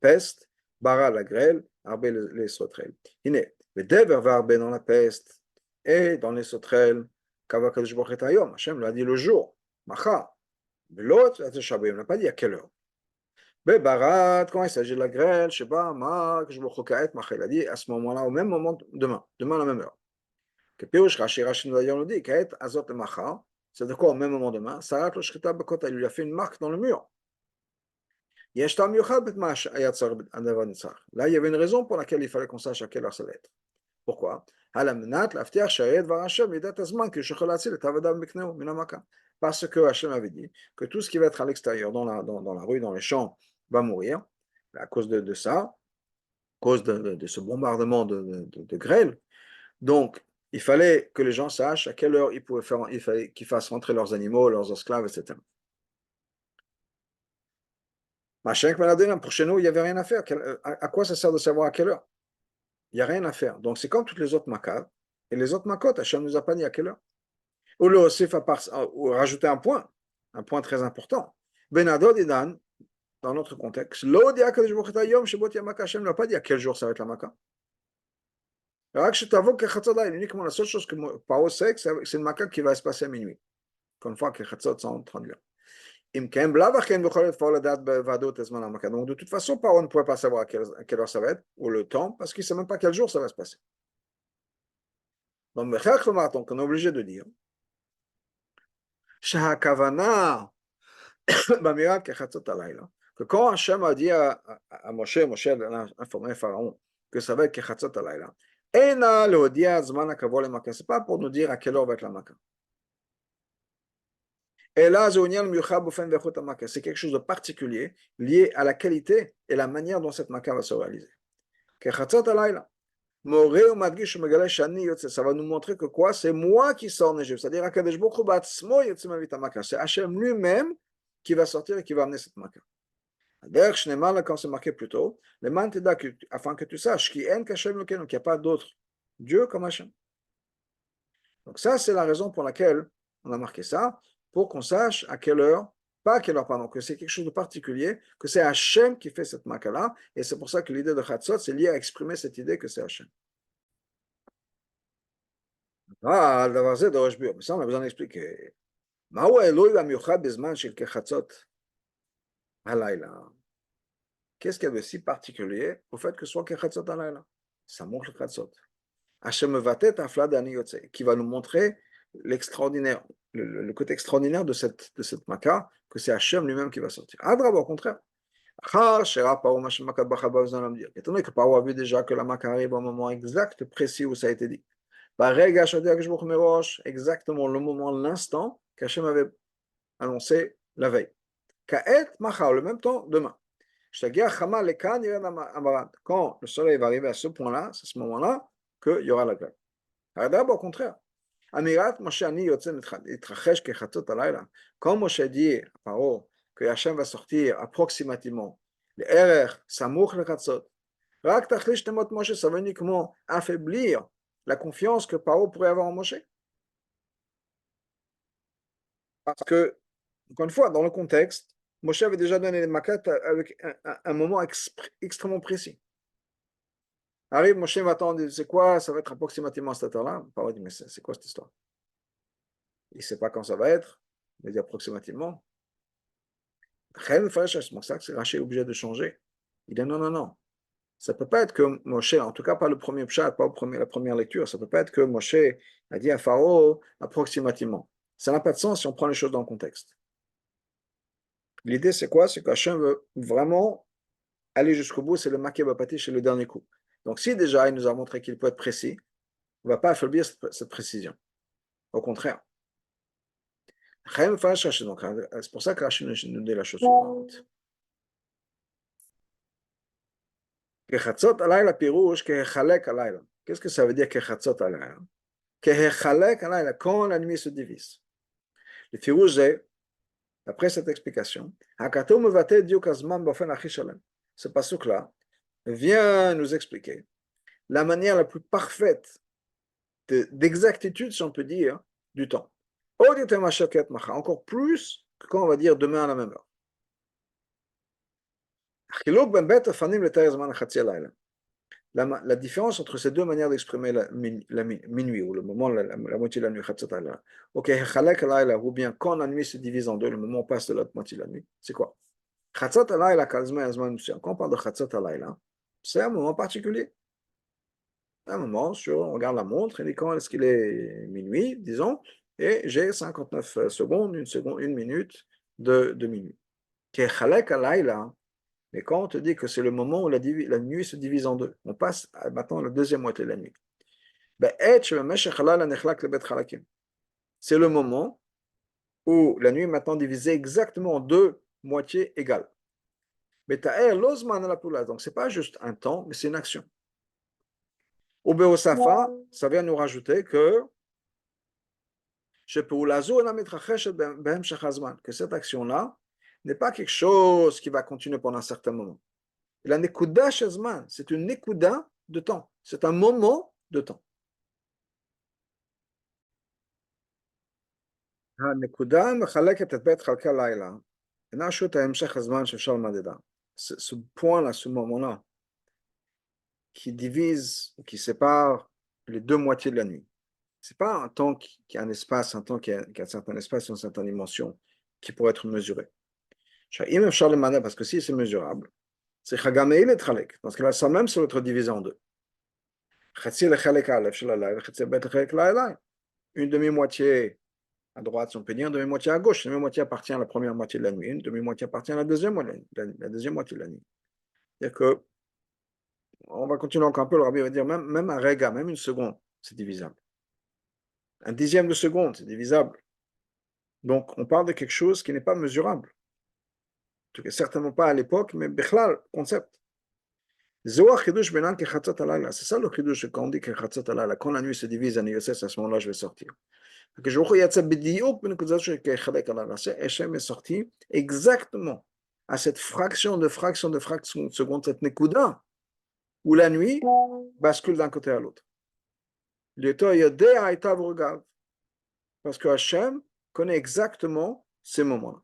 peste, bara la grêle, arbe les sauterelles. Le dever va arbe dans la peste et dans les sauterelles, kavakadosh bochet hayom, Hachem l'a dit le jour, macha, l'autre, il n'a pas dit à quelle heure. Barat, quand il s'agit de la grêle, Sheba, Ma, que je me recaille, il a dit à ce moment-là, au même moment, demain à la même heure. Que Pirouche Rashi nous a dit, Kaet Azot le Macha, c'est de quoi au même moment demain, Sarat le Shkita Bakota, il lui a fait une marque dans le mur. Là, il y avait une raison pour laquelle il fallait qu'on sache à quelle heure ça va être. Pourquoi? Parce que Hachem avait dit que tout ce qui va être à l'extérieur, dans la rue, dans les champs, va mourir à cause de ça, à cause de ce bombardement de grêle. Donc, il fallait que les gens sachent à quelle heure il fallait qu'ils fassent rentrer leurs animaux, leurs esclaves, etc. Pour chez nous, il n'y avait rien à faire. À quoi ça sert de savoir à quelle heure? Il n'y a rien à faire. Donc, c'est comme toutes les autres makot. Et les autres makot, Hachem ne nous a pas dit à quelle heure. Ou rajouter un point très important. Benadod Idan, dans notre contexte, Hachem ne n'a pas dit à quel jour ça va être la Makkah. Uniquement la seule chose que Paro sait, c'est une Makkah qui va se passer à minuit. Une fois que Chatzot s'en traduire. Donc, de toute façon, Paro ne pouvait pas savoir à quelle heure ça va être, ou le temps, parce qu'il ne sait même pas quel jour ça va se passer. Donc, on est obligé de dire que quand Hachem a dit à Moshe a informé Pharaon que ça va être Kechatzot Alayla, c'est pas pour nous dire à quelle heure va être la Makkah. C'est quelque chose de particulier lié à la qualité et la manière dont cette Makkah va se réaliser. Kechatzot Alayla. Ça va nous montrer que quoi? C'est moi qui sors en Égypte. C'est-à-dire c'est Hachem lui-même qui va sortir et qui va amener cette Makkah. D'ailleurs, quand c'est marqué plus tôt, afin que tu saches qu'il n'y a pas d'autre Dieu comme Hachem. Donc ça, c'est la raison pour laquelle on a marqué ça, pour qu'on sache à quelle heure, pas à quelle heure, pardon, que c'est quelque chose de particulier, que c'est Hachem qui fait cette Makkah-là, et c'est pour ça que l'idée de Chatzot, c'est lié à exprimer cette idée que c'est Hachem. Ah, mais ça, on a besoin d'expliquer. Qu'est-ce qu'il y a de si particulier au fait que ce soit Kechatzot Alayla? Ça montre le Chatzot. Hachem Vatet Afla Dani Yotze, qui va nous montrer l'extraordinaire, le côté extraordinaire de cette Makkah, que c'est Hachem lui-même qui va sortir. Adrab, au contraire. Étant donné que Paro a vu déjà que la Maca arrive au moment exact, précis où ça a été dit. Exactement le moment, l'instant qu'Hachem avait annoncé la veille. Kaet Machar, le même temps, demain. Quand le soleil va arriver à ce point-là, c'est à ce moment-là qu'il y aura la grève. D'abord, au contraire. Amirat Moshe Ani Yotzen Itrachesh Kechatzot Alayla. Quand Moshe dit à Paro que Hachem va sortir approximativement, le Erer Samuch le Chatzot, Rak Tachlish Temot Moshe, ça veut uniquement affaiblir la confiance que Paro pourrait avoir en Moshe. Parce que, encore une fois, dans le contexte, Moshe avait déjà donné les maquettes avec un moment extrêmement précis. Arrive, Moshe m'attend, dit, c'est quoi, ça va être approximativement à cette heure-là. Paro dit, mais c'est quoi cette histoire? Il ne sait pas quand ça va être, il dit approximativement. C'est pour ça que Rachid est obligé de changer. Il dit non, non, non. Ça ne peut pas être que Moshe, en tout cas pas le premier pshat, pas la première lecture, ça ne peut pas être que Moshe a dit à Pharaon approximativement. Ça n'a pas de sens si on prend les choses dans le contexte. L'idée, c'est quoi? C'est qu'Hachem veut vraiment aller jusqu'au bout, c'est le maquet bapati chez le dernier coup. Donc si déjà il nous a montré qu'il peut être précis, on ne va pas affaiblir cette précision. Au contraire. C'est pour ça que Rachid nous dit la chose suivante. Qu'est-ce que ça veut dire Kechatzot alayla? Kehechalek alayla, quand la nuit se divise. Le Pirouge est, après cette explication, ce pasuk-là vient nous expliquer la manière la plus parfaite d'exactitude, si on peut dire, du temps. Encore plus que quand on va dire demain à la même heure. La différence entre ces deux manières d'exprimer la minuit, ou le moment, la moitié de la nuit, ok, ou bien quand la nuit se divise en deux, le moment passe de l'autre moitié de la nuit, c'est quoi? Quand on parle de Chatzot Alayla, c'est un moment particulier. Un moment, on regarde la montre, et quand est-ce qu'il est minuit, disons, et j'ai 59 secondes, une minute de minuit. Mais quand on te dit que c'est le moment où la nuit se divise en deux, on passe maintenant à la deuxième moitié de la nuit. C'est le moment où la nuit est maintenant divisée exactement en deux moitiés égales. Donc ce n'est pas juste un temps, mais c'est une action. Au Beosafa, ça vient nous rajouter que cette action-là n'est pas quelque chose qui va continuer pendant un certain moment. La nekuda shezman, c'est une nekuda de temps. C'est un moment de temps. הנקודה מחלקת את בית חלקי לילה. אינה שו"ת ההמשך הזמן שאפשר למדדה. Ce point-là, ce moment-là, qui divise, qui sépare les deux moitiés de la nuit. Ce n'est pas un temps qui a un espace, un temps qui a un certain espace, une certaine dimension, qui pourrait être mesuré. Parce que si c'est mesurable, c'est Chagameil et Chalek, parce que là, ça même, c'est l'autre divisé en deux. Une demi-moitié à droite, si on peut dire, une demi-moitié à gauche. Une demi-moitié appartient à la première moitié de la nuit, une demi-moitié appartient à la deuxième moitié de la nuit. C'est-à-dire que, on va continuer encore un peu, le rabbi va dire, même un rega, même une seconde, c'est divisable. Un dixième de seconde, c'est divisable. Donc, on parle de quelque chose qui n'est pas mesurable. En tout cas, certainement pas à l'époque, mais Bechlal, concept. C'est ça le chidush quand on dit que quand la nuit se divise en à ce moment-là, je vais sortir. Hachem est sorti exactement à cette fraction de seconde, cette nekuda, où la nuit bascule d'un côté à l'autre. Parce que Hachem connaît exactement ces moments-là.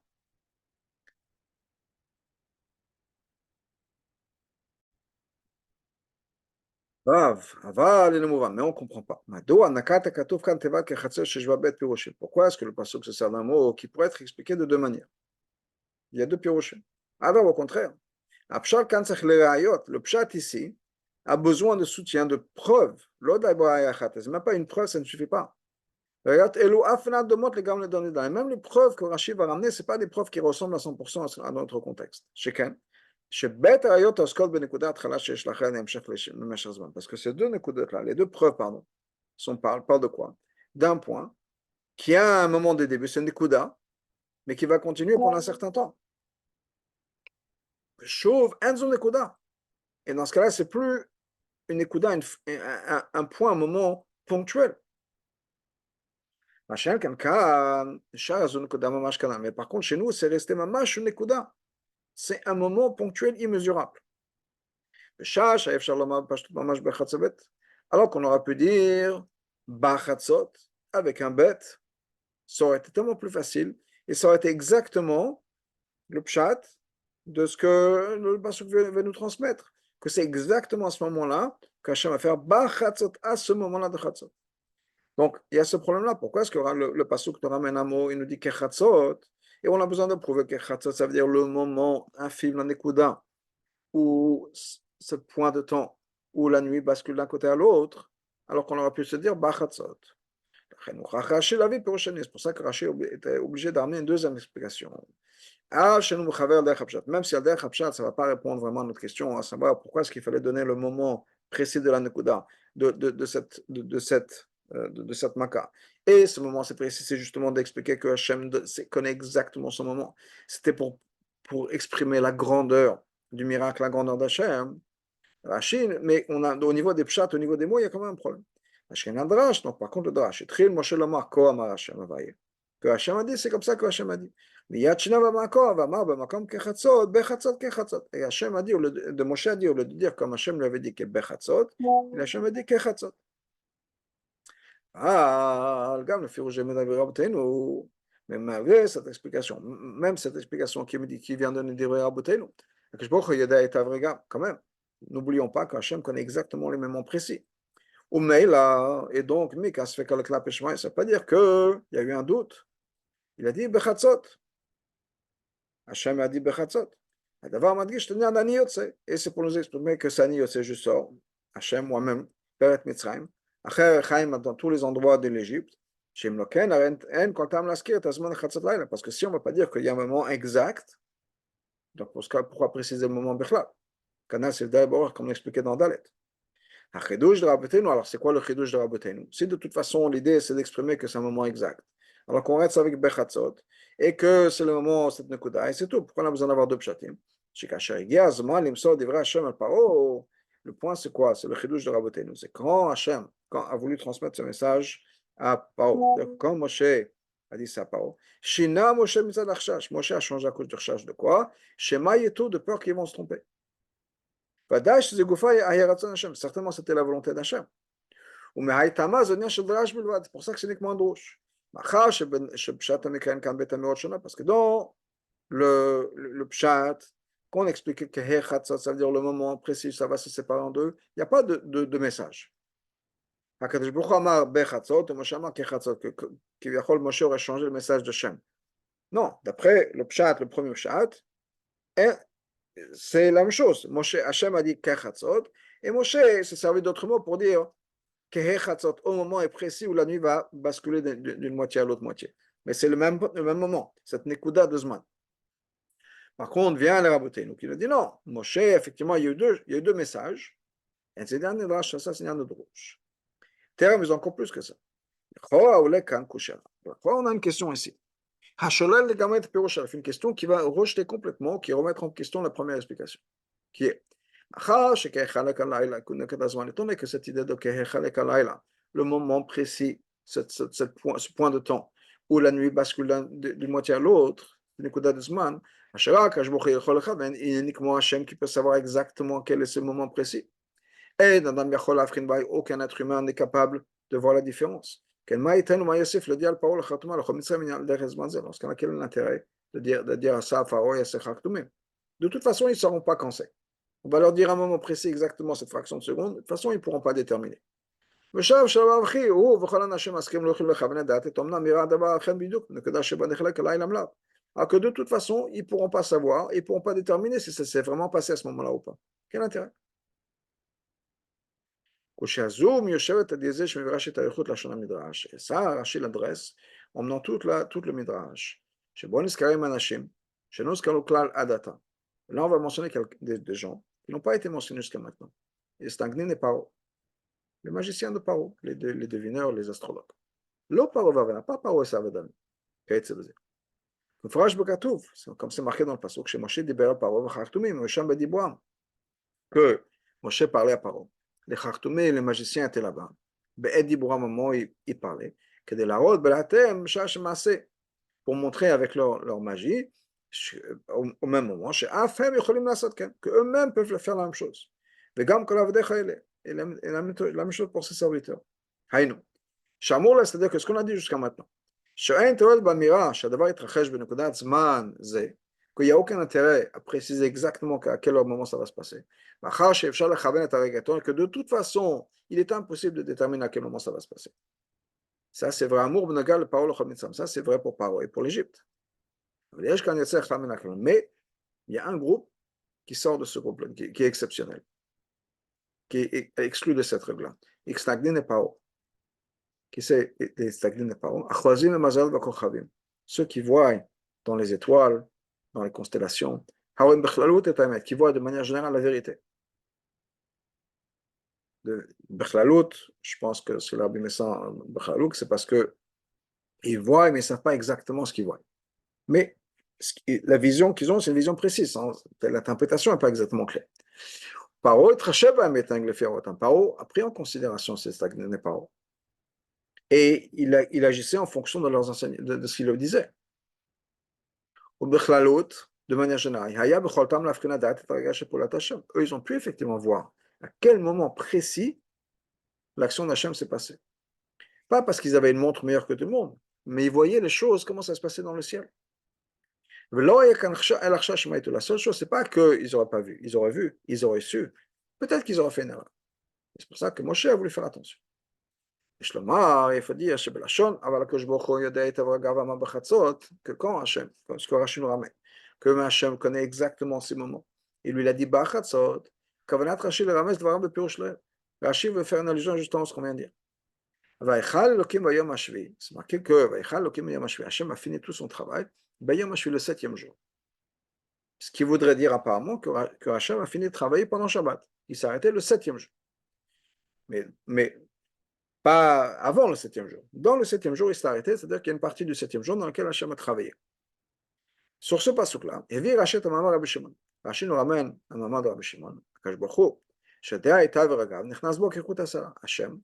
Mais on ne comprend pas. Pourquoi est-ce que le pasuk se sert d'un mot qui pourrait être expliqué de deux manières? Il y a deux piroshim. Au contraire. Le pshat ici a besoin de soutien, de preuves. C'est même pas une preuve, ça ne suffit pas. Même les preuves que Rashi va ramener, ce pas des preuves qui ressemblent à 100% à notre contexte. שבית הראיות העוסקות בנקודה התחלה שיש לכן המשך למשך זמן. Parce que ces deux נקודות là, les deux preuves, pardon, parlent de quoi? D'un point qui a un moment de début, c'est une nekuda, mais qui va continuer pendant un certain temps. Chauve, un zone nekuda. Et dans ce cas-là, c'est plus une nekuda, un point, un moment ponctuel. Mais par contre, chez nous, c'est resté mamash une nekuda. C'est un moment ponctuel immesurable. Alors qu'on aurait pu dire bachatzot avec un bet, ça aurait été tellement plus facile et ça aurait été exactement le pshat de ce que le pasuk veut nous transmettre, que c'est exactement à ce moment-là qu'Hachem va faire bachatzot à ce moment-là de chatzot. Donc il y a ce problème-là. Pourquoi est-ce que le pasuk nous ramène un mot, il nous dit kechatzot, et on a besoin de prouver que kechatzot, ça veut dire le moment infime, la nekuda, ou ce point de temps où la nuit bascule d'un côté à l'autre, alors qu'on aurait pu se dire bachatzot. C'est pour ça que Rashi était obligé d'amener une deuxième explication. Même si Al-Der Hapshat, ça ne va pas répondre vraiment à notre question, à savoir pourquoi est-ce qu'il fallait donner le moment précis de la Nekuda, de cette Maka. Et ce moment, c'est précis, c'est justement d'expliquer que Hachem connaît exactement ce moment. C'était pour exprimer la grandeur du miracle, la grandeur d'Hachem. Rachid, mais au niveau des pshat, au niveau des mots, il y a quand même un problème. Donc par contre, le drash, Tril Moshe Lomar, Ko Amar Hashem Avaye. Que Hashem a dit, c'est comme ça que Hashem a dit. Mais Yad Shina V'Makor, V'Amar B'Makom Kechatzot, Bechatzot Kechatzot. Et Hashem a dit, de Moshe a dit, au lieu de dire comme Hashem lui avait dit que Bechatzot, Hashem a dit Kechatzot. Ah, le gars, le Firouj Rabbeinu, mais malgré cette explication, même cette explication qui vient de nous dire Rabbeinu, que je vois qu'il y a des quand même. N'oublions pas qu'Hachem connaît exactement les moments précis. Et donc, ça ne veut pas dire qu'il y a eu un doute. Il a dit Bechatzot. Hachem a dit Bechatzot. Et c'est pour nous exprimer que Sani Yotze, je sors. Hachem, moi-même, Peret Mitzrayim. Dans tous les endroits de l'Égypte. Parce que si on ne va pas dire qu'il y a un moment exact, donc pourquoi préciser le moment Bechla? Canal, c'est d'abord, comme on expliquait dans Dalet. Alors c'est quoi le chidouche de Rabbeinu? Si de toute façon l'idée c'est d'exprimer que c'est un moment exact, alors qu'on reste avec Bechatzot et que c'est le moment cette nekuda et c'est tout. Pourquoi on a besoin d'avoir deux pshatim? Le point c'est quoi? C'est le chidouche de Rabbeinu. C'est quand Hachem a voulu transmettre ce message à Paro. Quand Moshe a dit ça à Paro, Shina Moshe mitzad achshash. Moshe a changé à cause du chash de quoi? Shema yeto, de peur qu'ils vont se tromper. Certainement, c'était la volonté d'Hachem. C'est pour ça que c'est uniquement un douche. Parce que dans le pshat, qu'on explique que ça veut dire le moment précis, ça va se séparer en deux, il n'y a pas de message. Moshe aurait changé le message de Shem. Non, d'après le pshat, le premier pshat, c'est la même chose. Hachem a dit Kechatzot, et Moshe s'est servi d'autres mots pour dire Kechatzot au moment est précis où la nuit va basculer d'une moitié à l'autre moitié. Mais c'est le même moment, cette Nekuda de Zman. Par contre, vient le Rabbeinu qui nous dit non, Moshe, effectivement, il y a eu deux messages, et c'est un Nidrash, ça c'est un Nidrash. Terre, mais encore plus que ça. Pourquoi on a une question ici? Une question qui va rejeter complètement, qui remettre en question la première explication, qui est étant donné que cette idée de le moment précis, ce point de temps où la nuit bascule d'une moitié à l'autre, il y a uniquement Hachem qui peut savoir exactement quel est ce moment précis. Et aucun être humain n'est capable de voir la différence. Quel le dit al Paro, lorsqu'on a quel intérêt de dire à ça à Pharaon et à ses Chaktoumim? De toute façon, ils ne sauront pas quand c'est. On va leur dire à un moment précis exactement cette fraction de seconde. De toute façon, ils ne pourront pas déterminer. Alors que de toute façon, ils ne pourront pas savoir, ils ne pourront pas déterminer si ça s'est vraiment passé à ce moment-là ou pas. Quel intérêt? Et ça, Rashi l'adresse en menant tout le Midrash. Chez Bonis Karim Anashim, chez nous, Kalukal Adata. Là, on va mentionner des gens qui n'ont pas été mentionnés jusqu'à maintenant. Les Stagnin et Paro, les magiciens de Paro, les devineurs, les astrologues. L'eau Paro va pas Paro et Sarvedan. מפורש בכתוב, comme c'est marqué dans le passage, שמשה דיבר על פרעה וחרטומים, ושם בדיבורם, que Moshe parlait à Paro. Les Khartoumés, les magiciens étaient là-bas. בעת דיבורם, au moment où ils parlaient, כדי להראות בלעתם שעה שמעשה, pour montrer avec leur magie, au même moment, שאף הם יכולים לעשות כן, qu'eux-mêmes peuvent faire la même chose. וגם כל עבדיך אלה, et la même chose pour ses serviteurs. היינו, שאמור לה, c'est-à-dire que ce qu'on a dit jusqu'à maintenant, שאין תועלת באמירה שהדבר יתרחש בנקודת זמן זה, qu'il n'y a aucun intérêt à préciser exactement à quel moment ça va se passer, מאחר שאפשר לכוון את הרגעתון, que de toute façon, il est impossible de déterminer à quel moment ça va se passer. Ça, c'est vrai amour בנוגע לפרעה לכל מצרים, ça, c'est vrai pour Paro et pour l'Égypte. Mais il y a un groupe qui sort de ce groupe-là, qui est exceptionnel, qui est exclu de cette règle-là. Ixtagnin et Paro. Qui c'est Ixtagnin et Paro? Achwazim et Mazal v'Kochavim. Ceux qui voient dans les étoiles, dans les constellations, Harim Bechlalut et Tamet, qui voient de manière générale la vérité. Bechlalut, je pense que c'est l'Arbi Messan Bechlalut, c'est parce qu'ils voient, mais ils ne savent pas exactement ce qu'ils voient. Mais la vision qu'ils ont, c'est une vision précise. Hein. L'interprétation n'est pas exactement claire. Paro a pris en considération ces Stagnin et Paro. Et il agissait en fonction de leurs enseignements, de ce qu'ils leur disaient. De manière générale, eux, ils ont pu effectivement voir à quel moment précis l'action d'Hachem s'est passée. Pas parce qu'ils avaient une montre meilleure que tout le monde, mais ils voyaient les choses, comment ça se passait dans le ciel. La seule chose, c'est pas qu'ils n'auraient pas vu, ils auraient vu, ils auraient su. Peut-être qu'ils auraient fait une erreur. C'est pour ça que Moshe a voulu faire attention. Il faut dire, que quand Hachem, ce que Rachid nous ramène, que Hachem connaît exactement ces moments, il lui a dit, Kavanat Rachid le ramène, Rachid veut faire une allusion justement à ce qu'on vient de dire. C'est marqué que Hachem a fini tout son travail, le 7e jour. Ce qui voudrait dire apparemment que Hachem a fini de travailler pendant Shabbat. Il s'est arrêté le 7e jour. Mais pas avant le 7e jour. Dans le 7e jour, il s'est arrêté, c'est-à-dire qu'il y a une partie du 7e jour dans laquelle Hachem a travaillé. Sur ce pasuk-là, Rachid nous ramène un maman de Rabbi Shimon, Hachem,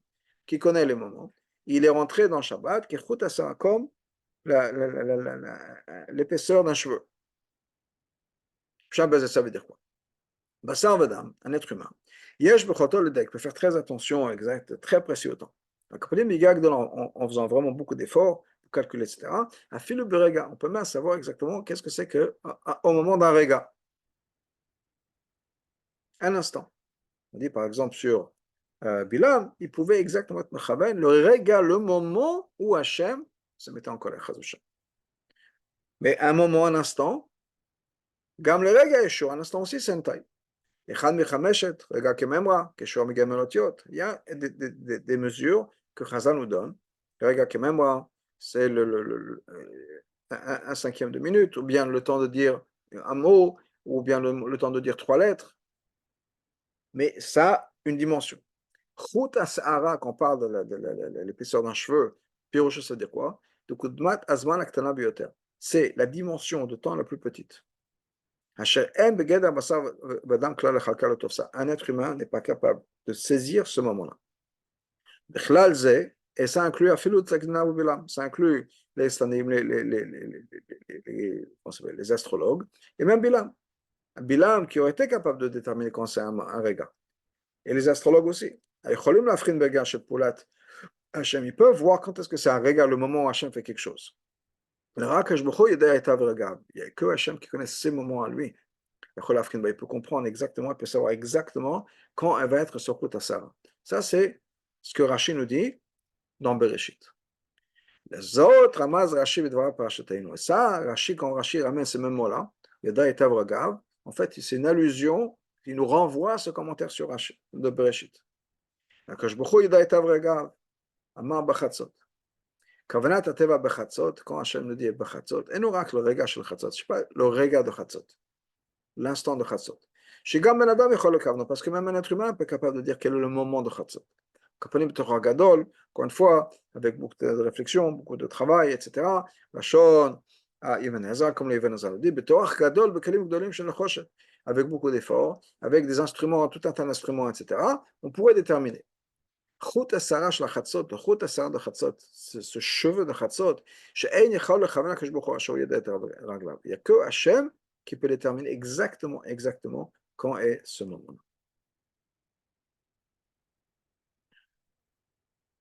qui connaît les moments, il est rentré dans Shabbat, comme l'épaisseur d'un cheveu. Ça veut dire quoi? Bassar Vadam, un être humain. Yesh Bechoto le Dek peut faire très attention, exact, très précis au temps. Donc, en faisant vraiment beaucoup d'efforts, pour calculer, etc., à fil de rega, on peut même savoir exactement qu'est-ce que c'est qu'au moment d'un rega. Un instant. On dit par exemple sur Bilam, il pouvait exactement être mechaven, le rega, le moment où Hachem se mettait en colère. Mais un moment, un instant, Gam le rega est chaud, un instant aussi, c'est une taille. Il y a des mesures que Chazal nous donne. C'est un cinquième de minute, ou bien le temps de dire un mot, ou bien le temps de dire 3 lettres. Mais ça, une dimension. Quand on parle de l'épaisseur d'un cheveu, Piroche, ça veut dire quoi? C'est la dimension de temps la plus petite. Un être humain n'est pas capable de saisir ce moment-là. Et ça inclut ça inclut les astrologues et même Bilam. Bilam qui aurait été capable de déterminer quand c'est un regard. Et les astrologues aussi. Ils peuvent voir quand est-ce que c'est un regard, le moment où Hachem fait quelque chose. Il n'y a que Hachem qui connaît ces moments à lui. Il peut comprendre exactement, il peut savoir exactement quand elle va être sur Sarah. Ça, c'est ce que Rashi nous dit dans Bereshit. Les autres, Ramaz Rashi, et ça, Rashi, quand Rashi ramène ces mêmes mots-là, Yada et Tavragav, en fait, c'est une allusion qui nous renvoie à ce commentaire sur Rashi, de Bereshit. Akash B'chu Yada et Tavragav, Amar Bachatzot. Kavanat Ateva Bachatzot, quand Hachem nous dit Bachatzot, et nous rak le regard sur Chatzot, je ne sais pas, le regard de Chatzot. l'instant de Chatzot. Shigam Ben Adam Yechol Lekavno, parce que même un être humain peut être capable de dire quel est le moment de Chatzot. Kapanim Torah Gadol, encore une fois, avec beaucoup de réflexion, beaucoup de travail, etc. Lachon, Ibn Ezra, comme l'Ibn Ezra le dit, Betorah Gadol, Bekalim Gdolim Shel Nechoshet, avec beaucoup d'efforts, avec des instruments, tout un tas d'instruments, etc., on pourrait déterminer. Chut Asara Shel Chatzot, le Chut Asara de Chatzot, ce cheveu de Chatzot, She'ein Yechol Lechavan HaKadosh Baruch Hu Asher Yodeh Et Raglav. Il n'y a que Hachem qui peut déterminer exactement quand est ce moment.